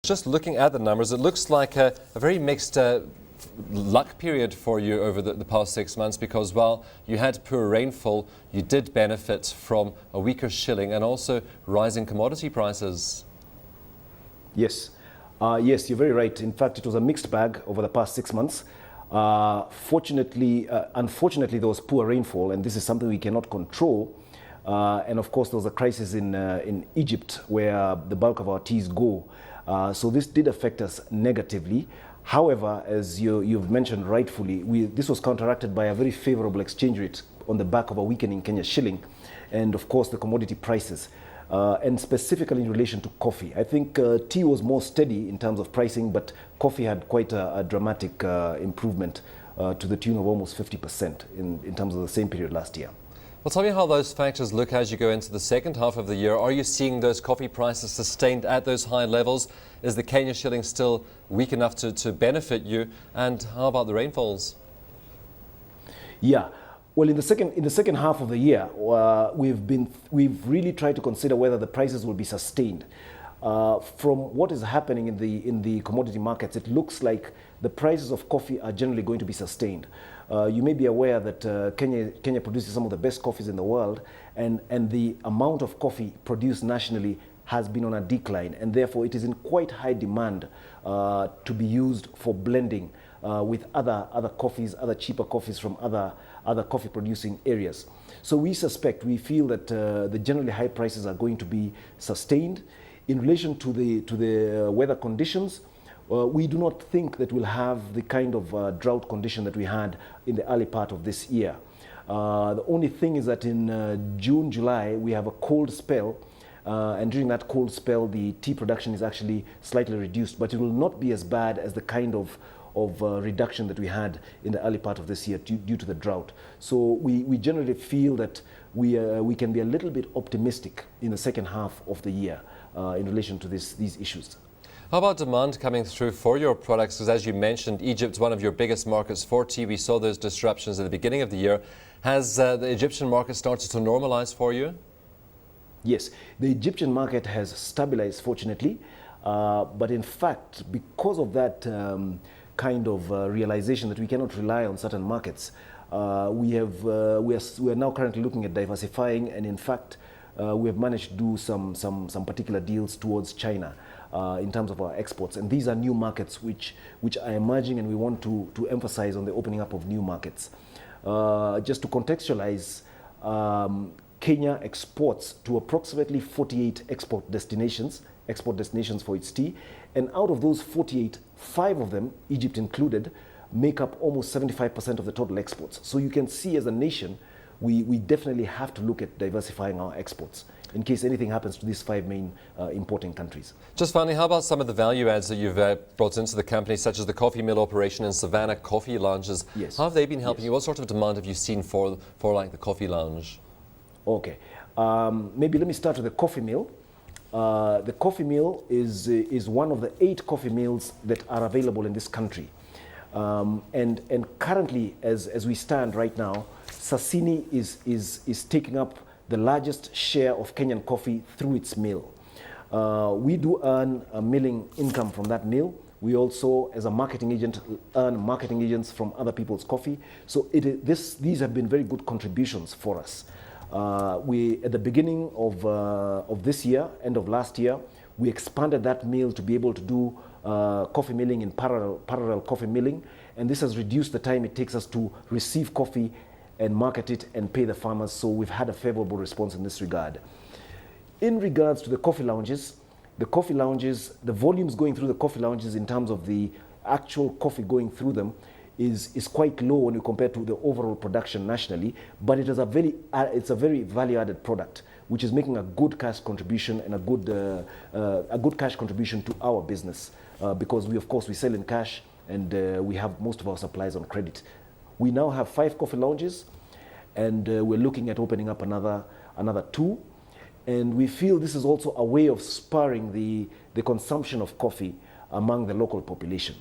Just looking at the numbers, it looks like a very mixed luck period for you over the past 6 months, because while you had poor rainfall, you did benefit from a weaker shilling and also rising commodity prices. Yes. Yes, you're very right. In fact, it was a mixed bag over the past 6 months. Unfortunately, there was poor rainfall, and this is something we cannot control. And of course, there was a crisis in Egypt, where the bulk of our teas go. So this did affect us negatively. However, as you've mentioned rightfully, this was counteracted by a very favorable exchange rate on the back of a weakening Kenya shilling, and of course the commodity prices. And specifically in relation to coffee. I think tea was more steady in terms of pricing, but coffee had quite a dramatic improvement to the tune of almost 50% in terms of the same period last year. Well, tell me how those factors look as you go into the second half of the year. Are you seeing those coffee prices sustained at those high levels? Is the Kenya shilling still weak enough to benefit you? And how about the rainfalls? Yeah. Well, in the second half of the year, we've really tried to consider whether the prices will be sustained. From what is happening in the commodity markets, it looks like the prices of coffee are generally going to be sustained. You may be aware that Kenya produces some of the best coffees in the world, and the amount of coffee produced nationally has been on a decline, and therefore it is in quite high demand to be used for blending with other coffees, other cheaper coffees from other coffee producing areas. So we feel that the generally high prices are going to be sustained. In relation to the weather conditions, we do not think that we'll have the kind of drought condition that we had in the early part of this year. The only thing is that in June, July, we have a cold spell, and during that cold spell, the tea production is actually slightly reduced, but it will not be as bad as the kind of reduction that we had in the early part of this year due to the drought. So we generally feel that we can be a little bit optimistic in the second half of the year in relation to these issues. How about demand coming through for your products? Because as you mentioned, Egypt's one of your biggest markets for tea. We saw those disruptions at the beginning of the year. Has the Egyptian market started to normalize for you? Yes, the Egyptian market has stabilized, fortunately. But in fact, because of that kind of realization that we cannot rely on certain markets, we are now currently looking at diversifying, and in fact, we have managed to do some particular deals towards China in terms of our exports, and these are new markets which are emerging, and we want to emphasize on the opening up of new markets. Just to contextualize, Kenya exports to approximately 48 export destinations for its tea, and out of those 48, 5 of them, Egypt included, make up almost 75% of the total exports. So you can see, as a nation, we definitely have to look at diversifying our exports in case anything happens to these 5 main importing countries. Just finally, how about some of the value adds that you've brought into the company, such as the coffee mill operation in Savannah, coffee lounges? Yes. How have they been helping you? What sort of demand have you seen for like the coffee lounge? Okay. Maybe let me start with the coffee mill. The coffee mill is one of the 8 coffee mills that are available in this country. And currently, as we stand right now, Sasini is taking up the largest share of Kenyan coffee through its mill. We do earn a milling income from that mill. We also, as a marketing agent, earn marketing agents from other people's coffee. So these have been very good contributions for us. At the beginning of this year, end of last year, we expanded that mill to be able to do coffee milling in parallel coffee milling, and this has reduced the time it takes us to receive coffee and market it and pay the farmers. So we've had a favorable response in this regard. In regards to the coffee lounges, the volumes going through the coffee lounges in terms of the actual coffee going through them is quite low when you compare to the overall production nationally, but it's a very value-added product, which is making a good cash contribution and a good cash contribution to our business, because we sell in cash, and we have most of our supplies on credit. We now have 5 coffee lounges, and we're looking at opening up another 2, and we feel this is also a way of spurring the consumption of coffee among the local population.